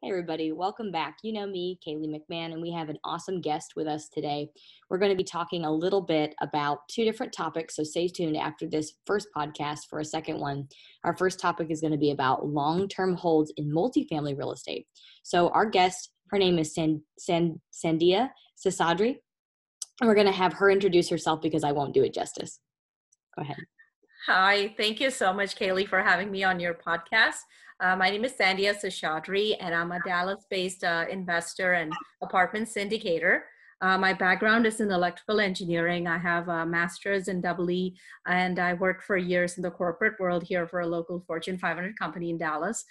Hey, everybody, welcome back. You know me, Kaylee McMahon, and we have an awesome guest with us today. We're going to be talking a little bit about two different topics, so stay tuned after this first podcast for a second one. Our first topic is going to be about long term holds in multifamily real estate. So, our guest, her name is Sandia Sasadri, and we're going to have her introduce herself because I won't do it justice. Go ahead. Hi, thank you so much, Kaylee, for having me on your podcast. My name is Sandia Seshadri, and I'm a Dallas-based investor and apartment syndicator. My background is in electrical engineering. I have a master's in EE, and I worked for years in the corporate world here for a local Fortune 500 company in Dallas.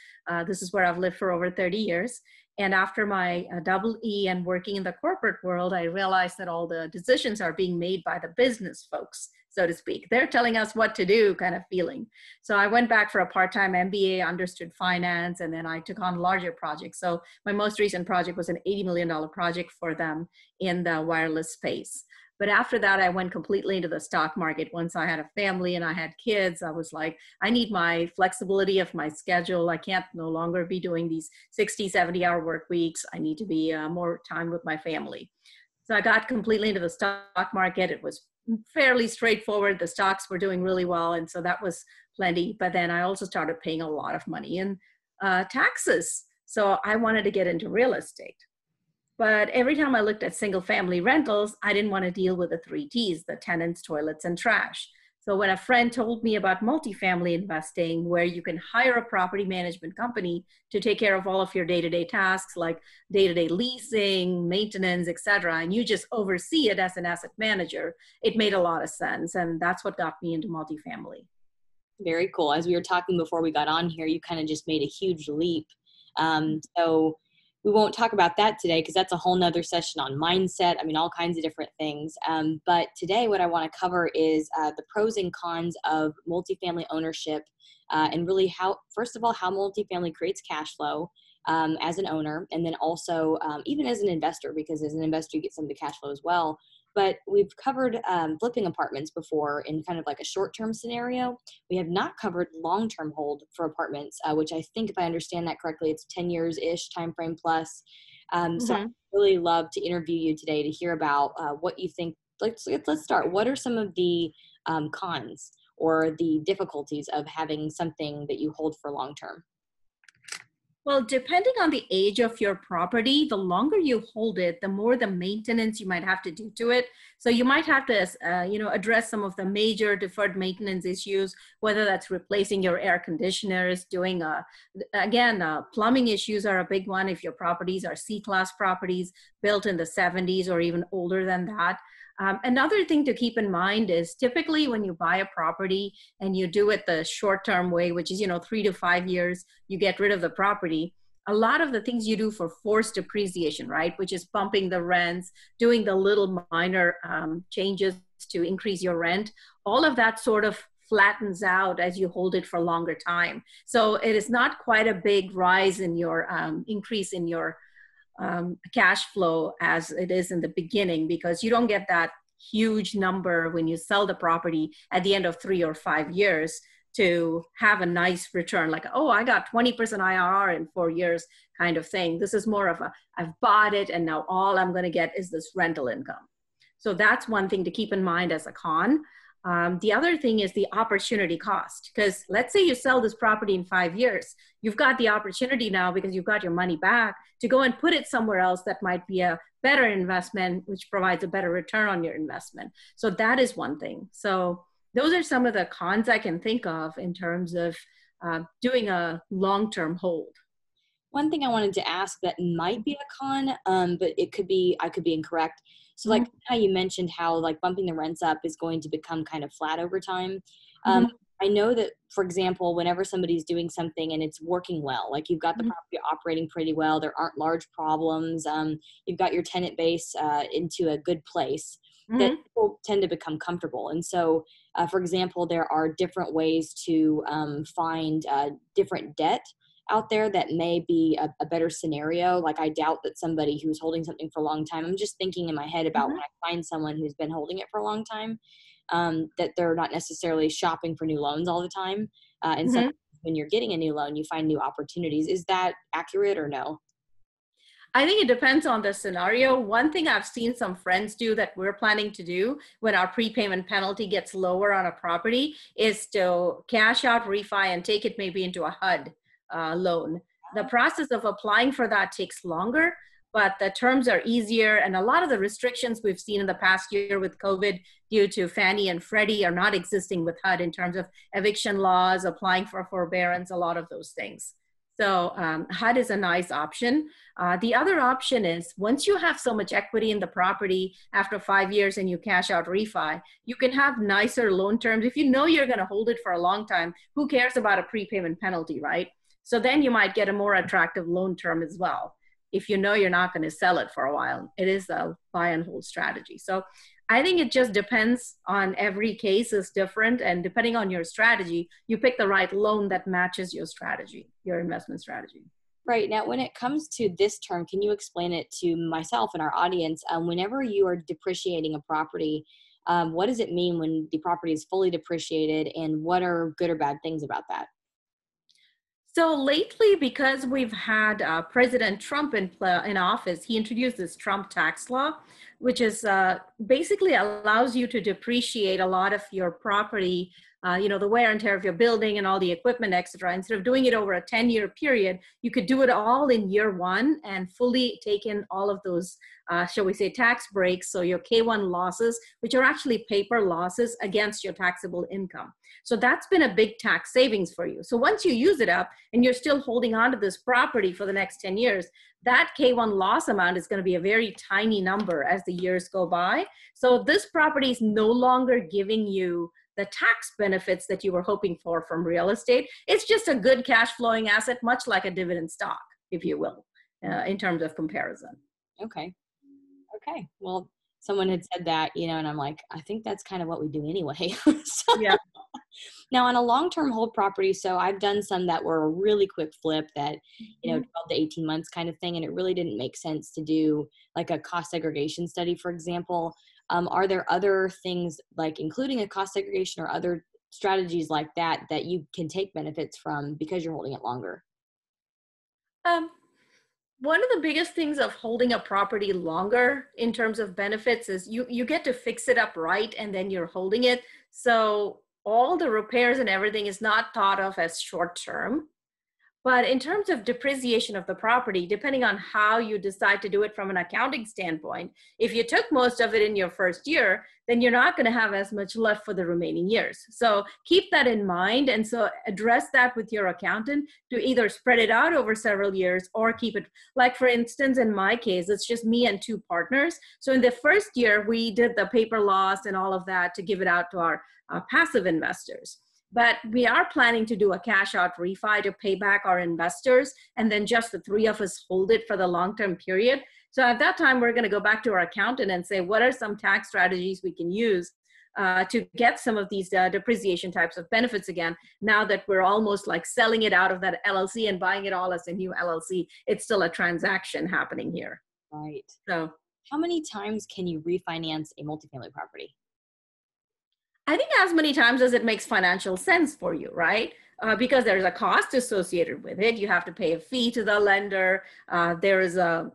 This is where I've lived for over 30 years. And after my EE and working in the corporate world, I realized that all the decisions are being made by the business folks, so to speak. They're telling us what to do kind of feeling. So I went back for a part-time MBA, understood finance, and then I took on larger projects. So my most recent project was an $80 million project for them in the wireless space. But after that, I went completely into the stock market. Once I had a family and I had kids, I was like, I need my flexibility of my schedule. I can't no longer be doing these 60, 70-hour work weeks. I need to be more time with my family. So I got completely into the stock market. It was fairly straightforward. The stocks were doing really well. And so that was plenty. But then I also started paying a lot of money in taxes. So I wanted to get into real estate. But every time I looked at single family rentals, I didn't want to deal with the three T's, the tenants, toilets, and trash. So when a friend told me about multifamily investing, where you can hire a property management company to take care of all of your day-to-day tasks like day-to-day leasing, maintenance, et cetera, and you just oversee it as an asset manager, it made a lot of sense. And that's what got me into multifamily. Very cool. As we were talking before we got on here, you kind of just made a huge leap. So we won't talk about that today because that's a whole nother session on mindset. I mean, all kinds of different things. But today what I want to cover is the pros and cons of multifamily ownership and really how, first of all, how multifamily creates cash flow as an owner, and then also even as an investor, because as an investor, you get some of the cash flow as well. But we've covered flipping apartments before in kind of like a short-term scenario. We have not covered long-term hold for apartments, which I think, if I understand that correctly, it's 10 years-ish time frame plus. So I'd really love to interview you today to hear about what you think. Let's start. What are some of the cons or the difficulties of having something that you hold for long-term? Well, depending on the age of your property, the longer you hold it, the more the maintenance you might have to do to it. So you might have to, address some of the major deferred maintenance issues, whether that's replacing your air conditioners, doing, plumbing issues are a big one if your properties are C-class properties built in the 70s or even older than that. Another thing to keep in mind is typically when you buy a property and you do it the short-term way, which is, 3 to 5 years, you get rid of the property. A lot of the things you do for forced depreciation, right, which is bumping the rents, doing the little minor changes to increase your rent, all of that sort of flattens out as you hold it for a longer time. So it is not quite a big rise in your increase in your cash flow as it is in the beginning, because you don't get that huge number when you sell the property at the end of 3 or 5 years to have a nice return, like, oh, I got 20% IRR in 4 years kind of thing. This is more of a, I've bought it and now all I'm going to get is this rental income. So that's one thing to keep in mind as a con. The other thing is the opportunity cost, because let's say you sell this property in 5 years, you've got the opportunity now, because you've got your money back, to go and put it somewhere else that might be a better investment, which provides a better return on your investment. So that is one thing. So those are some of the cons I can think of in terms of doing a long-term hold. One thing I wanted to ask that might be a con, but it could be, I could be incorrect. So like how you mentioned how like bumping the rents up is going to become kind of flat over time. Mm-hmm. I know that, for example, whenever somebody's doing something and it's working well, like you've got the property operating pretty well, there aren't large problems, you've got your tenant base into a good place, that Mm-hmm. people tend to become comfortable. And so, for example, there are different ways to find different debt out there that may be a better scenario. Like I doubt that somebody who's holding something for a long time, I'm just thinking in my head about when I find someone who's been holding it for a long time, that they're not necessarily shopping for new loans all the time. And Mm-hmm. sometimes when you're getting a new loan, you find new opportunities. Is that accurate or no? I think it depends on the scenario. One thing I've seen some friends do that we're planning to do when our prepayment penalty gets lower on a property is to cash out, refi, and take it maybe into a HUD loan. The process of applying for that takes longer, but the terms are easier. And a lot of the restrictions we've seen in the past year with COVID due to Fannie and Freddie are not existing with HUD in terms of eviction laws, applying for forbearance, a lot of those things. So HUD is a nice option. The other option is once you have so much equity in the property after 5 years and you cash out refi, you can have nicer loan terms. If you know you're going to hold it for a long time, who cares about a prepayment penalty, right? So then you might get a more attractive loan term as well. If you know you're not going to sell it for a while, it is a buy and hold strategy. So I think it just depends on every case is different. And depending on your strategy, you pick the right loan that matches your strategy, your investment strategy. Right. Now, when it comes to this term, can you explain it to myself and our audience? Whenever you are depreciating a property, what does it mean when the property is fully depreciated, and what are good or bad things about that? So lately, because we've had President Trump in office, he introduced this Trump tax law, which is basically allows you to depreciate a lot of your property, the wear and tear of your building and all the equipment, et cetera. Instead of doing it over a 10-year period, you could do it all in year one and fully take in all of those, shall we say, tax breaks. So your K-1 losses, which are actually paper losses against your taxable income. So that's been a big tax savings for you. So once you use it up and you're still holding on to this property for the next 10 years, that K-1 loss amount is going to be a very tiny number as the years go by. So this property is no longer giving you the tax benefits that you were hoping for from real estate. It's just a good cash flowing asset, much like a dividend stock, if you will, in terms of comparison. Okay. Well, someone had said that, and I'm like, I think that's kind of what we do anyway. So, yeah. Now on a long-term hold property, so I've done some that were a really quick flip that, 12 to 18 months kind of thing. And it really didn't make sense to do like a cost segregation study, for example. Are there other things like including a cost segregation or other strategies like that that you can take benefits from because you're holding it longer? One of the biggest things of holding a property longer in terms of benefits is you get to fix it up right and then you're holding it. So all the repairs and everything is not thought of as short term. But in terms of depreciation of the property, depending on how you decide to do it from an accounting standpoint, if you took most of it in your first year, then you're not going to have as much left for the remaining years. So keep that in mind. And so address that with your accountant to either spread it out over several years or keep it, like for instance, in my case, it's just me and 2 partners. So in the first year, we did the paper loss and all of that to give it out to our passive investors. But we are planning to do a cash out refi to pay back our investors, and then just the 3 of us hold it for the long-term period. So at that time, we're going to go back to our accountant and say, what are some tax strategies we can use to get some of these depreciation types of benefits again, now that we're almost like selling it out of that LLC and buying it all as a new LLC. It's still a transaction happening here. Right. So how many times can you refinance a multifamily property? I think as many times as it makes financial sense for you, right? Because there's a cost associated with it. You have to pay a fee to the lender. There is the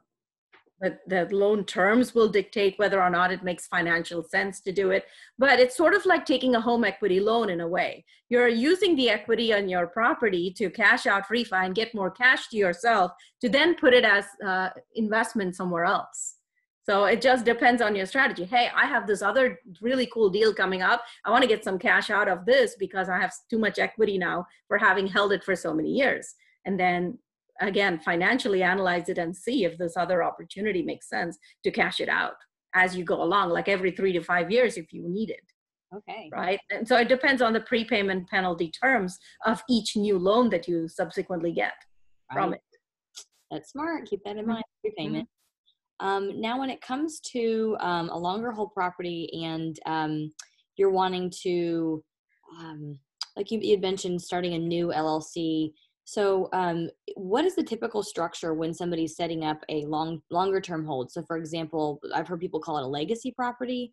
loan terms will dictate whether or not it makes financial sense to do it. But it's sort of like taking a home equity loan in a way. You're using the equity on your property to cash out refi and get more cash to yourself to then put it as investment somewhere else. So it just depends on your strategy. Hey, I have this other really cool deal coming up. I want to get some cash out of this because I have too much equity now for having held it for so many years. And then again, financially analyze it and see if this other opportunity makes sense to cash it out as you go along, like every 3 to 5 years if you need it. Okay. Right. And so it depends on the prepayment penalty terms of each new loan that you subsequently get from it. That's smart. Keep that in mind. Prepayment. Now, when it comes to a longer hold property and you're wanting to, like you had mentioned, starting a new LLC. So what is the typical structure when somebody's setting up a longer term hold? So for example, I've heard people call it a legacy property,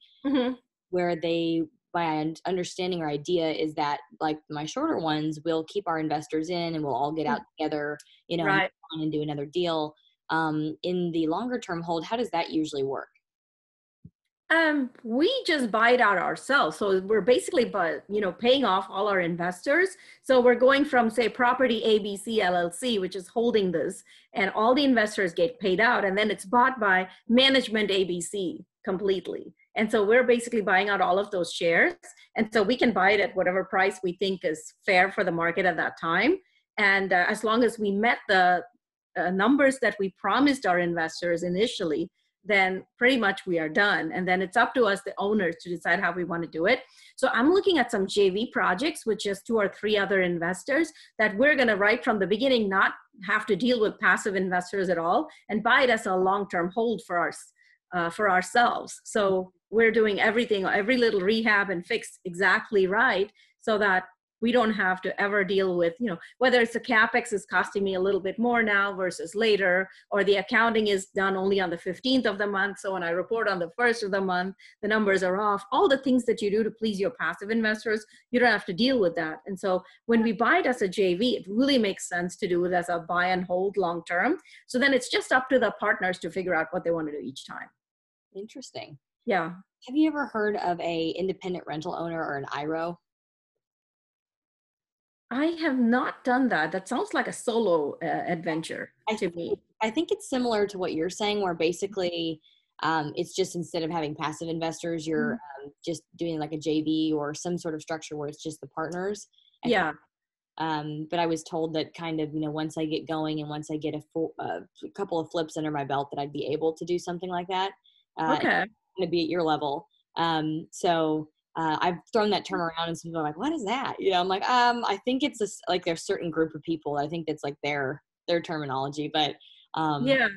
where they, my understanding or idea is that like my shorter ones, we'll keep our investors in and we'll all get out together, right, and do another deal. In the longer term hold, how does that usually work? We just buy it out ourselves. So we're basically, paying off all our investors. So we're going from, say, Property ABC LLC, which is holding this, and all the investors get paid out, and then it's bought by Management ABC completely. And so we're basically buying out all of those shares. And so we can buy it at whatever price we think is fair for the market at that time. And as long as we met the numbers that we promised our investors initially, then pretty much we are done. And then it's up to us, the owners, to decide how we want to do it. So I'm looking at some JV projects with just 2 or 3 other investors that we're going to, right from the beginning, not have to deal with passive investors at all and buy it as a long-term hold for for ourselves. So we're doing everything, every little rehab and fix exactly right, so that we don't have to ever deal with, whether it's the CapEx is costing me a little bit more now versus later, or the accounting is done only on the 15th of the month. So when I report on the 1st of the month, the numbers are off. All the things that you do to please your passive investors, you don't have to deal with that. And so when we buy it as a JV, it really makes sense to do it as a buy and hold long term. So then it's just up to the partners to figure out what they want to do each time. Interesting. Yeah. Have you ever heard of a independent rental owner or an IRO? I have not done that. That sounds like a solo adventure to me. I think it's similar to what you're saying, where basically it's just, instead of having passive investors, you're just doing like a JV or some sort of structure where it's just the partners. Yeah. But I was told that kind of, once I get going and once I get a couple of flips under my belt, that I'd be able to do something like that. Okay. To be at your level. I've thrown that term around and some people are like, what is that? I'm like, I think it's like there's a certain group of people. I think that's like their terminology, but yeah.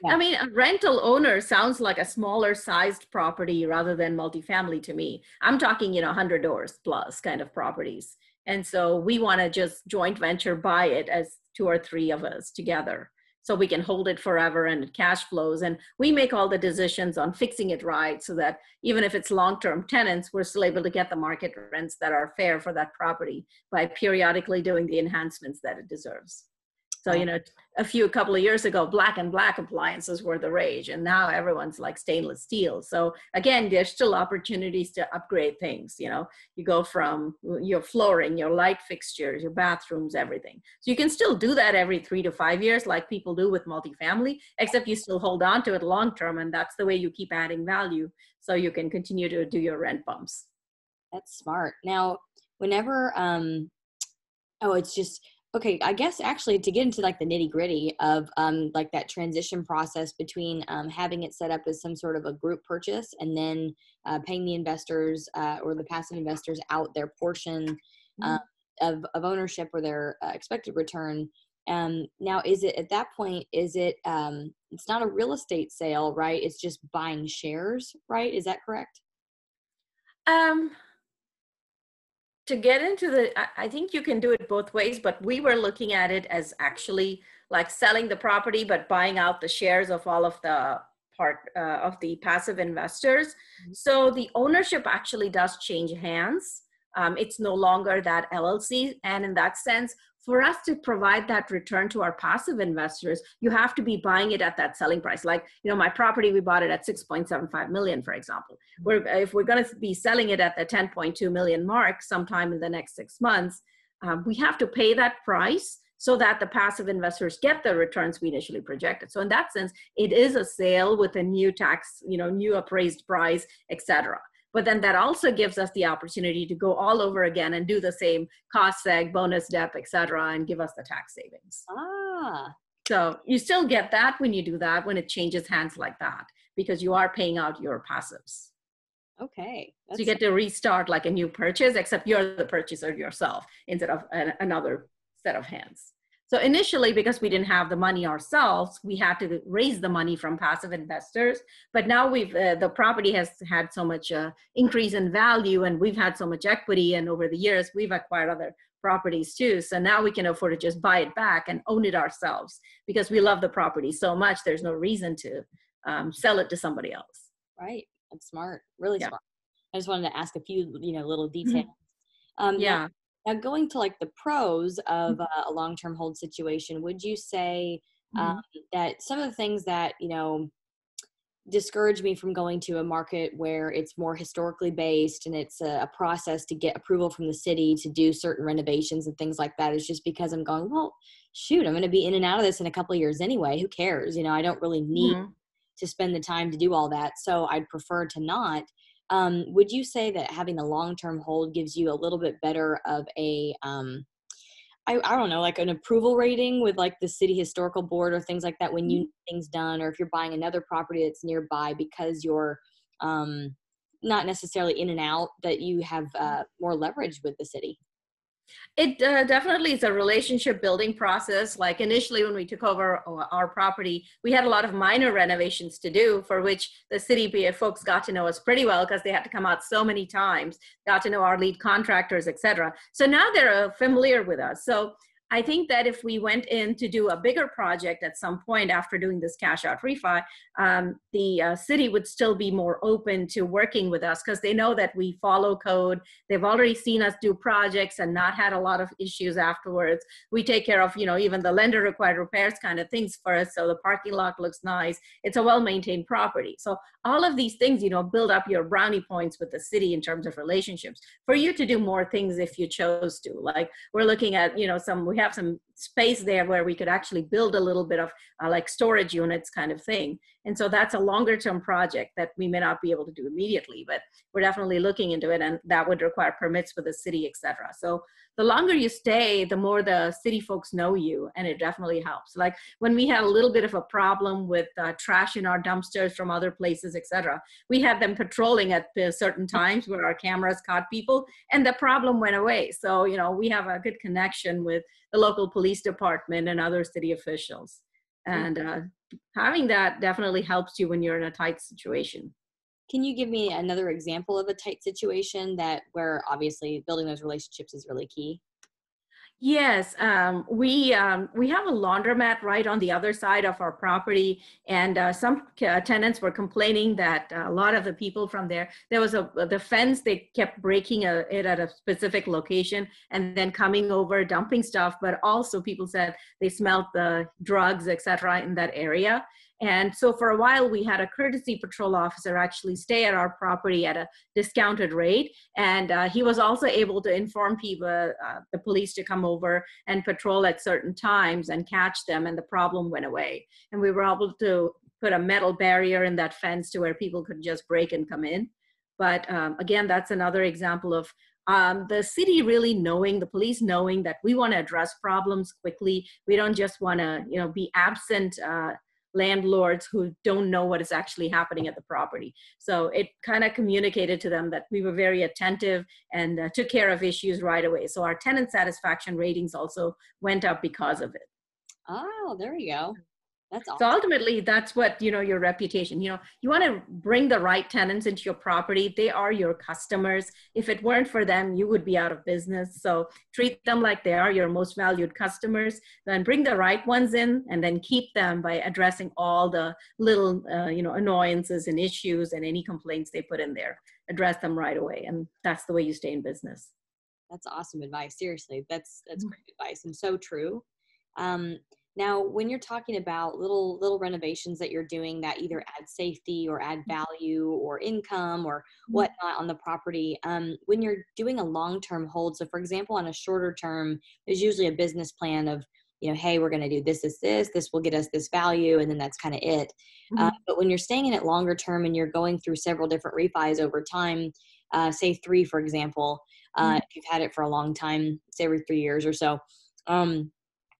I mean, a rental owner sounds like a smaller sized property rather than multifamily to me. I'm talking, 100 doors plus kind of properties. And so we want to just joint venture buy it as 2 or 3 of us together, so we can hold it forever and it cash flows. And we make all the decisions on fixing it right, so that even if it's long-term tenants, we're still able to get the market rents that are fair for that property by periodically doing the enhancements that it deserves. So, a couple of years ago, black and black appliances were the rage, and now everyone's like stainless steel. So again, there's still opportunities to upgrade things. You go from your flooring, your light fixtures, your bathrooms, everything. So you can still do that every 3 to 5 years, like people do with multifamily, except you still hold on to it long term, and that's the way you keep adding value, so you can continue to do your rent bumps. That's smart. Now, whenever it's just okay, I guess actually to get into like the nitty gritty of like that transition process between having it set up as some sort of a group purchase and then paying the investors or the passive investors out their portion of ownership or their expected return. Now, is it at that point, is it, it's not a real estate sale, right? It's just buying shares, right? Is that correct? To get into I think you can do it both ways, but we were looking at it as actually like selling the property, but buying out the shares of all of the part of the passive investors. So the ownership actually does change hands. It's no longer that LLC. And in that sense, for us to provide that return to our passive investors, you have to be buying it at that selling price. Like, my property, we bought it at 6.75 million, for example. If we're going to be selling it at the 10.2 million mark sometime in the next 6 months, we have to pay that price so that the passive investors get the returns we initially projected. So in that sense, it is a sale with a new tax, new appraised price, etc. But then that also gives us the opportunity to go all over again and do the same cost seg, bonus dep, et cetera, and give us the tax savings. So you still get that when you do that, when it changes hands like that, because you are paying out your passives. Okay. So you get to restart like a new purchase, except you're the purchaser yourself instead of another set of hands. So initially, because we didn't have the money ourselves, we had to raise the money from passive investors. But now the property has had so much increase in value, and we've had so much equity, and over the years, we've acquired other properties too. So now we can afford to just buy it back and own it ourselves, because we love the property so much. There's no reason to sell it to somebody else. Right. That's smart. Really smart. I just wanted to ask a few, little details. Now, going to like the pros of a long-term hold situation, would you say um, Mhm. that some of the things that, discourage me from going to a market where it's more historically based and it's a process to get approval from the city to do certain renovations and things like that is just because I'm going, well, shoot, I'm going to be in and out of this in a couple of years anyway. Who cares? I don't really need Mhm. to spend the time to do all that. So I'd prefer to not. Would you say that having a long-term hold gives you a little bit better of I don't know, like an approval rating with like the city historical board or things like that when you need things done, or if you're buying another property that's nearby because you're um, not necessarily in and out, that you have more leverage with the city? It definitely is a relationship building process. Like initially, when we took over our property, we had a lot of minor renovations to do, for which the city folks got to know us pretty well because they had to come out so many times, got to know our lead contractors, etc. So now they're familiar with us. So I think that if we went in to do a bigger project at some point after doing this cash out refi, the city would still be more open to working with us because they know that we follow code. They've already seen us do projects and not had a lot of issues afterwards. We take care of, even the lender required repairs kind of things for us. So the parking lot looks nice. It's a well-maintained property. So all of these things, build up your brownie points with the city in terms of relationships for you to do more things if you chose to. Like we're looking at, we have some space there where we could actually build a little bit of like storage units kind of thing. And so that's a longer term project that we may not be able to do immediately, but we're definitely looking into it, and that would require permits for the city, etc. So the longer you stay, the more the city folks know you, and it definitely helps. Like when we had a little bit of a problem with trash in our dumpsters from other places, etc., we had them patrolling at certain times where our cameras caught people, and the problem went away. So we have a good connection with the local police department and other city officials, and having that definitely helps you when you're in a tight situation. Can you give me another example of a tight situation that where obviously building those relationships is really key? Yes, we have a laundromat right on the other side of our property, and some tenants were complaining that a lot of the people from there was the fence, they kept breaking it at a specific location and then coming over dumping stuff, but also people said they smelled the drugs, etc., in that area. And so for a while, we had a courtesy patrol officer actually stay at our property at a discounted rate. And he was also able to inform people, the police, to come over and patrol at certain times and catch them. And the problem went away. And we were able to put a metal barrier in that fence to where people could just break and come in. But again, that's another example of the city really knowing, the police knowing that we want to address problems quickly. We don't just want to, be absent landlords who don't know what is actually happening at the property. So it kind of communicated to them that we were very attentive and took care of issues right away. So our tenant satisfaction ratings also went up because of it. Oh, there you go. That's So awesome. ultimately, that's what, your reputation, you want to bring the right tenants into your property. They are your customers. If it weren't for them, you would be out of business. So treat them like they are your most valued customers, then bring the right ones in, and then keep them by addressing all the little, annoyances and issues and any complaints they put in there. Address them right away. And that's the way you stay in business. That's awesome advice. Seriously, that's great advice and so true. Um, Now, when you're talking about little renovations that you're doing that either add safety or add value or income or whatnot on the property, when you're doing a long-term hold, so for example, on a shorter term, there's usually a business plan of, hey, we're going to do this will get us this value, and then that's kind of it. Mhm. But when you're staying in it longer term and you're going through several different refis over time, say 3, for example, Mhm. if you've had it for a long time, say every 3 years or so. Um,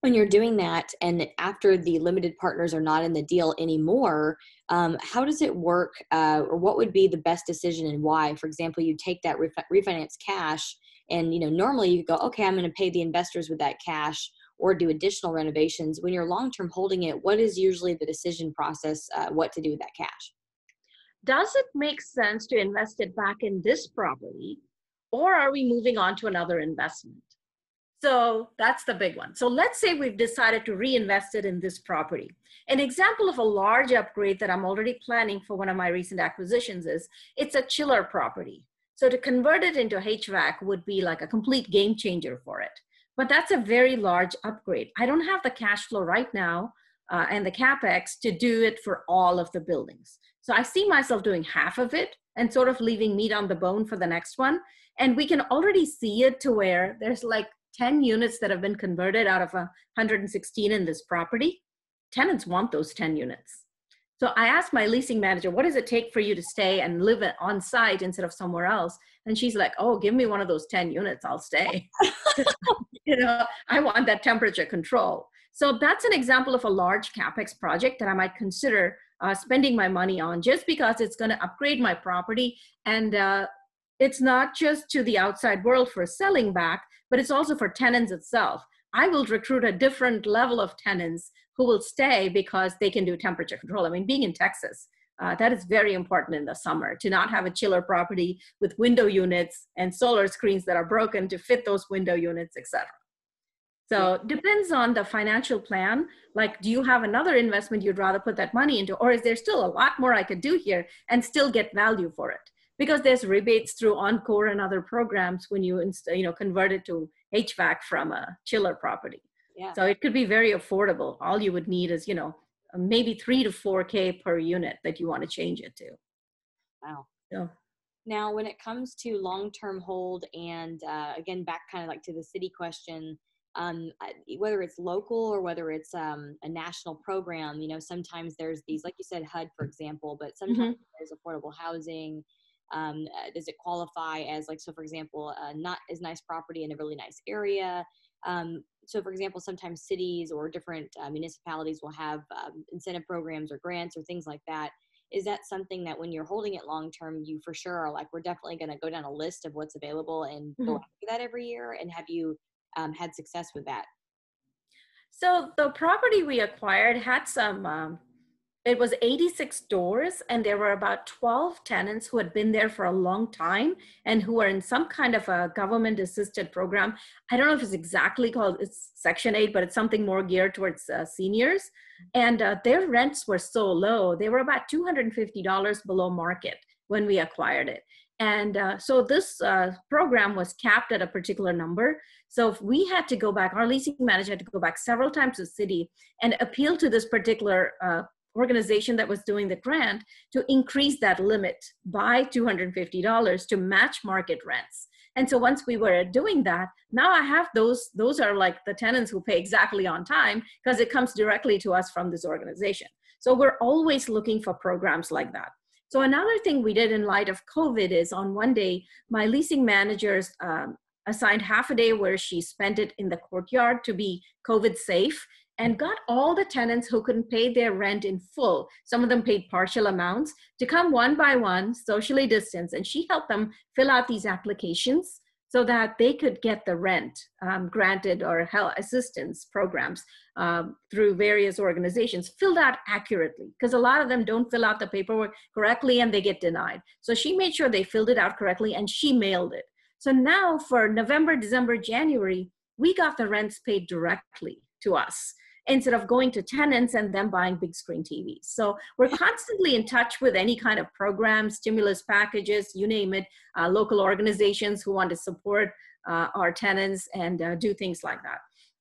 when you're doing that and after the limited partners are not in the deal anymore, how does it work, or what would be the best decision and why? For example, you take that refinance cash and normally you go, okay, I'm going to pay the investors with that cash or do additional renovations. When you're long-term holding it, what is usually the decision process, what to do with that cash? Does it make sense to invest it back in this property, or are we moving on to another investment? So that's the big one. So let's say we've decided to reinvest it in this property. An example of a large upgrade that I'm already planning for one of my recent acquisitions is it's a chiller property. So to convert it into HVAC would be like a complete game changer for it. But that's a very large upgrade. I don't have the cash flow right now and the CapEx to do it for all of the buildings. So I see myself doing half of it and sort of leaving meat on the bone for the next one. And we can already see it to where there's like 10 units that have been converted out of 116 in this property. Tenants want those 10 units. So I asked my leasing manager, what does it take for you to stay and live on site instead of somewhere else? And she's like, oh, give me one of those 10 units, I'll stay. I want that temperature control. So that's an example of a large CapEx project that I might consider spending my money on, just because it's going to upgrade my property. And it's not just to the outside world for selling back, but it's also for tenants itself. I will recruit a different level of tenants who will stay because they can do temperature control. I mean, being in Texas, that is very important in the summer, to not have a chiller property with window units and solar screens that are broken to fit those window units, etc. So it depends on the financial plan. Like, do you have another investment you'd rather put that money into? Or is there still a lot more I could do here and still get value for it? Because there's rebates through Encore and other programs when you convert it to HVAC from a chiller property. Yeah. So it could be very affordable. All you would need is, maybe 3 to 4K per unit that you want to change it to. Wow. So now, when it comes to long-term hold and again, back kind of like to the city question, whether it's local or whether it's a national program, sometimes there's these, like you said, HUD, for example, but sometimes there's affordable housing. Does it qualify as, like, so for example, not as nice property in a really nice area? So for example, sometimes cities or different municipalities will have incentive programs or grants or things like that. Is that something that when you're holding it long term, you for sure are like, we're definitely going to go down a list of what's available and go after that every year? And have you had success with that? So the property we acquired had some, it was 86 doors, and there were about 12 tenants who had been there for a long time and who were in some kind of a government assisted program. I don't know if it's exactly called, it's Section 8, but it's something more geared towards seniors. And their rents were so low. They were about $250 below market when we acquired it. And so this program was capped at a particular number. So if we had to go back, our leasing manager had to go back several times to the city and appeal to this particular organization that was doing the grant to increase that limit by $250 to match market rents. And so once we were doing that, now I have those are like the tenants who pay exactly on time because it comes directly to us from this organization. So we're always looking for programs like that. So another thing we did in light of COVID is, on one day, my leasing managers assigned half a day where she spent it in the courtyard to be COVID safe, and got all the tenants who couldn't pay their rent in full, some of them paid partial amounts, to come one by one, socially distanced, and she helped them fill out these applications so that they could get the rent granted, or health assistance programs through various organizations, filled out accurately, because a lot of them don't fill out the paperwork correctly and they get denied. So she made sure they filled it out correctly and she mailed it. So now for November, December, January, we got the rents paid directly to us, instead of going to tenants and them buying big screen TVs. So we're constantly in touch with any kind of programs, stimulus packages, you name it, local organizations who want to support our tenants and do things like that.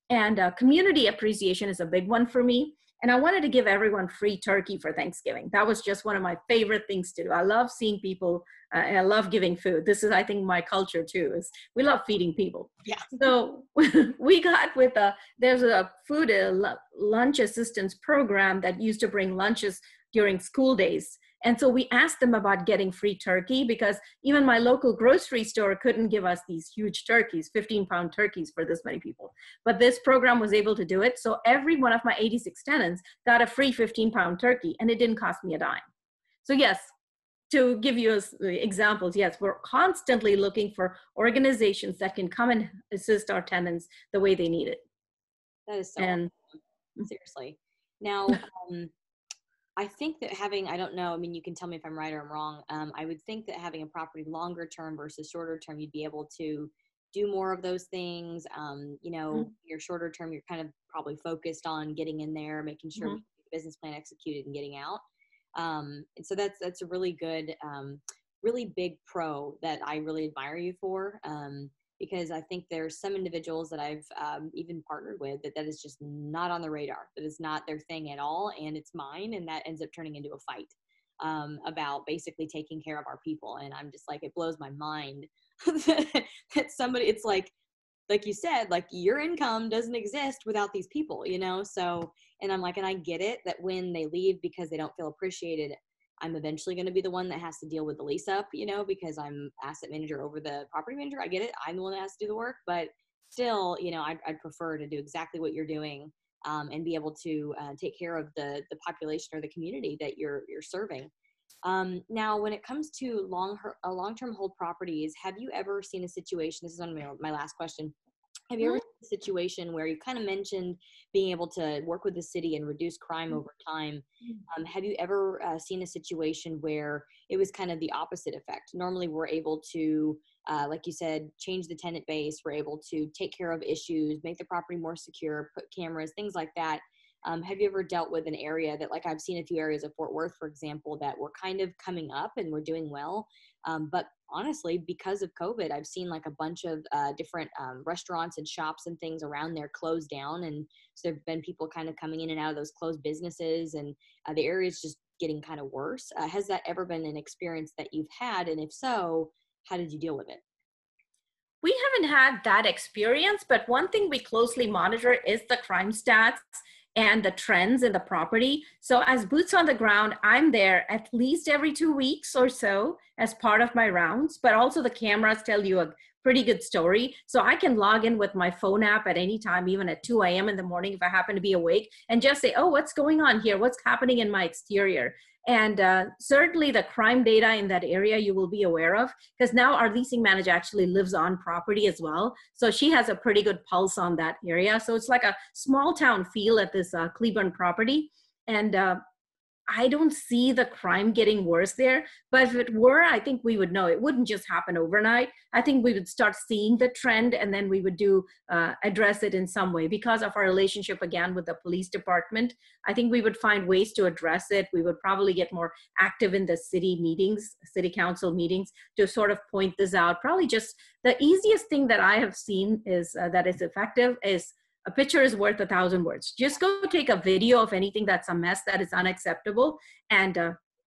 And community appreciation is a big one for me. And I wanted to give everyone free turkey for Thanksgiving. That was just one of my favorite things to do. I love seeing people, and I love giving food. This is, I think, my culture too, is we love feeding people. Yeah. So we got with there's a food lunch assistance program that used to bring lunches during school days. And so we asked them about getting free turkey, because even my local grocery store couldn't give us these huge turkeys, 15-pound turkeys for this many people. But this program was able to do it. So every one of my 86 tenants got a free 15-pound turkey, and it didn't cost me a dime. So yes, to give you examples, yes, we're constantly looking for organizations that can come and assist our tenants the way they need it. That is so awesome. Seriously. Now, I think that having, I don't know, I mean, you can tell me if I'm right or I'm wrong. I would think that having a property longer term versus shorter term, you'd be able to do more of those things. Your shorter term, you're kind of probably focused on getting in there, making sure the business plan executed and getting out. And so that's a really good, really big pro that I really admire you for. because I think there's some individuals that I've even partnered with that is just not on the radar, that is not their thing at all, and it's mine, and that ends up turning into a fight about basically taking care of our people. And I'm just like, it blows my mind that somebody, it's like you said, like your income doesn't exist without these people, you know? So, and I'm like, and I get it that when they leave because they don't feel appreciated, I'm eventually going to be the one that has to deal with the lease up, you know, because I'm asset manager over the property manager. I get it. I'm the one that has to do the work, but still, you know, I'd prefer to do exactly what you're doing, and be able to take care of the population or the community that you're serving. Now, when it comes to long-term hold properties, have you ever seen a situation? This is on my last question. Have you ever seen a situation where you kind of mentioned being able to work with the city and reduce crime over time? Have you ever seen a situation where it was kind of the opposite effect? Normally, we're able to, like you said, change the tenant base. We're able to take care of issues, make the property more secure, put cameras, things like that. Have you ever dealt with an area that, like I've seen a few areas of Fort Worth, for example, that were kind of coming up and we're doing well. But honestly, because of COVID, I've seen like a bunch of different restaurants and shops and things around there closed down. And so there've been people kind of coming in and out of those closed businesses, and the area is just getting kind of worse. Has that ever been an experience that you've had? And if so, how did you deal with it? We haven't had that experience, but one thing we closely monitor is the crime stats and the trends in the property. So as boots on the ground, I'm there at least every 2 weeks or so as part of my rounds, but also the cameras tell you a pretty good story. So I can log in with my phone app at any time, even at 2 a.m. in the morning if I happen to be awake, and just say, oh, what's going on here? What's happening in my exterior? And certainly the crime data in that area you will be aware of, because now our leasing manager actually lives on property as well. So she has a pretty good pulse on that area. So it's like a small town feel at this Cleburne property. And I don't see the crime getting worse there, but if it were, I think we would know. It wouldn't just happen overnight. I think we would start seeing the trend, and then we would address it in some way. Because of our relationship again with the police department, I think we would find ways to address it. We would probably get more active in the city meetings, city council meetings, to sort of point this out. Probably just the easiest thing that I have seen is that is effective is a picture is worth 1,000 words. Just go take a video of anything that's a mess, that is unacceptable, and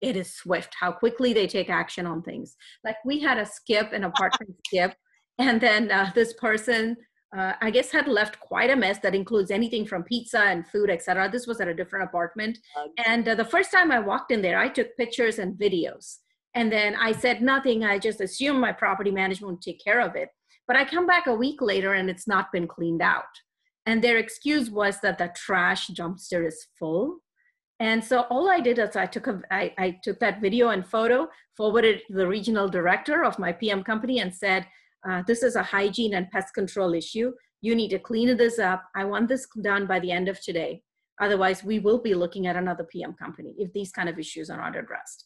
it is swift how quickly they take action on things. Like we had a skip, an apartment skip, and then this person, I guess, had left quite a mess that includes anything from pizza and food, etc. This was at a different apartment. And the first time I walked in there, I took pictures and videos. And then I said nothing. I just assumed my property management would take care of it. But I come back a week later and it's not been cleaned out. And their excuse was that the trash dumpster is full. And so all I did is I took that video and photo, forwarded it to the regional director of my PM company and said, this is a hygiene and pest control issue. You need to clean this up. I want this done by the end of today. Otherwise, we will be looking at another PM company if these kind of issues are not addressed.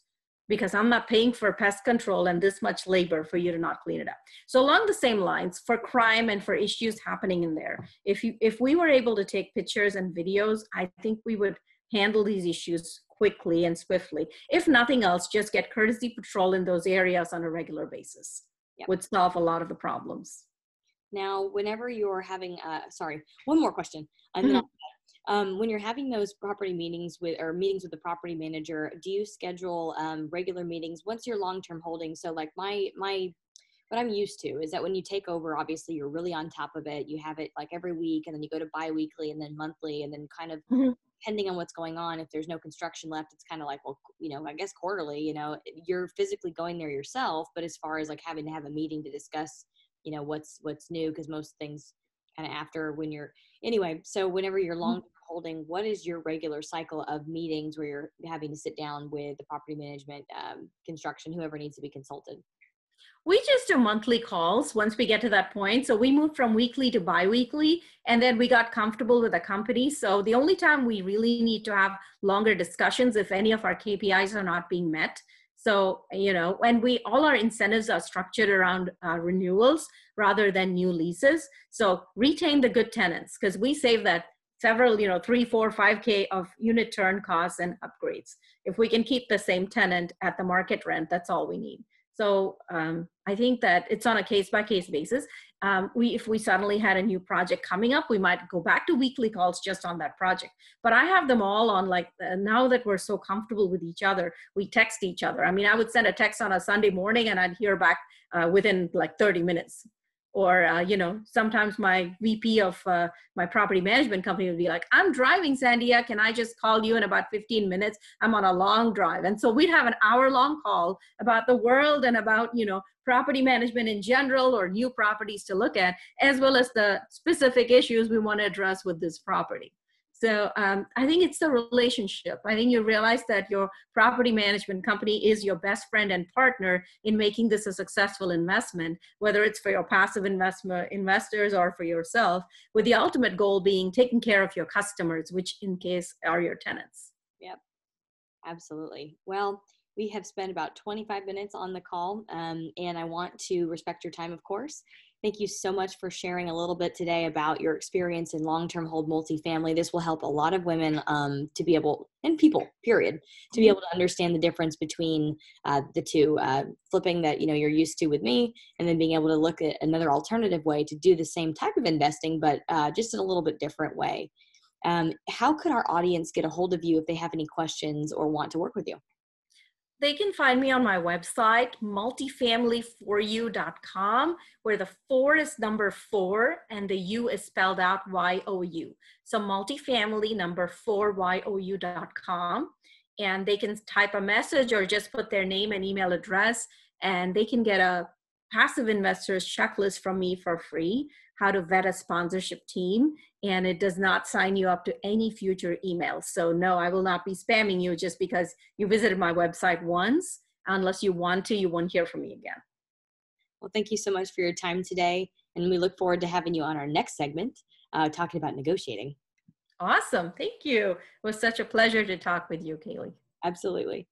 Because I'm not paying for pest control and this much labor for you to not clean it up. So along the same lines, for crime and for issues happening in there, if we were able to take pictures and videos, I think we would handle these issues quickly and swiftly. If nothing else, just get courtesy patrol in those areas on a regular basis. Yep. Would solve a lot of the problems. Now, whenever you're having, sorry, one more question. And then when you're having those property meetings with the property manager, do you schedule regular meetings once you're long-term holding? So like what I'm used to is that when you take over, obviously you're really on top of it. You have it like every week, and then you go to bi-weekly and then monthly, and then kind of depending on what's going on, if there's no construction left, it's kind of like, well, you know, I guess quarterly, you know, you're physically going there yourself. But as far as like having to have a meeting to discuss, you know, what's new, because most things kind of after when you're anyway. So whenever you're long holding, what is your regular cycle of meetings where you're having to sit down with the property management, construction, whoever needs to be consulted? We just do monthly calls once we get to that point. So we moved from weekly to bi-weekly, and then we got comfortable with the company. So the only time we really need to have longer discussions if any of our KPIs are not being met. So, you know, and all our incentives are structured around renewals rather than new leases. So retain the good tenants, because we save that several, you know, 3, 4, 5K of unit turn costs and upgrades. If we can keep the same tenant at the market rent, that's all we need. So I think that it's on a case-by-case basis. If we suddenly had a new project coming up, we might go back to weekly calls just on that project. But I have them all on, like, now that we're so comfortable with each other, we text each other. I mean, I would send a text on a Sunday morning and I'd hear back within like 30 minutes. Or, sometimes my VP of my property management company would be like, I'm driving, Sandia. Can I just call you in about 15 minutes? I'm on a long drive. And so we'd have an hour-long call about the world and about, property management in general, or new properties to look at, as well as the specific issues we want to address with this property. So I think it's the relationship. I think you realize that your property management company is your best friend and partner in making this a successful investment, whether it's for your passive investors or for yourself, with the ultimate goal being taking care of your customers, which in case are your tenants. Yep, absolutely. Well, we have spent about 25 minutes on the call, and I want to respect your time, of course. Thank you so much for sharing a little bit today about your experience in long-term hold multifamily. This will help a lot of women to be able, and people, period, to be able to understand the difference between the two, flipping that, you're used to with me, and then being able to look at another alternative way to do the same type of investing, but just in a little bit different way. How could our audience get a hold of you if they have any questions or want to work with you? They can find me on my website, multifamilyforyou.com, where the 4 is number 4 and the U is spelled out YOU. So multifamily number 4YOU.com. And they can type a message or just put their name and email address, and they can get a passive investors checklist from me for free, how to vet a sponsorship team, and it does not sign you up to any future emails. So no, I will not be spamming you just because you visited my website once. Unless you want to, you won't hear from me again. Well, thank you so much for your time today, and we look forward to having you on our next segment, talking about negotiating. Awesome, thank you. It was such a pleasure to talk with you, Kaylee. Absolutely.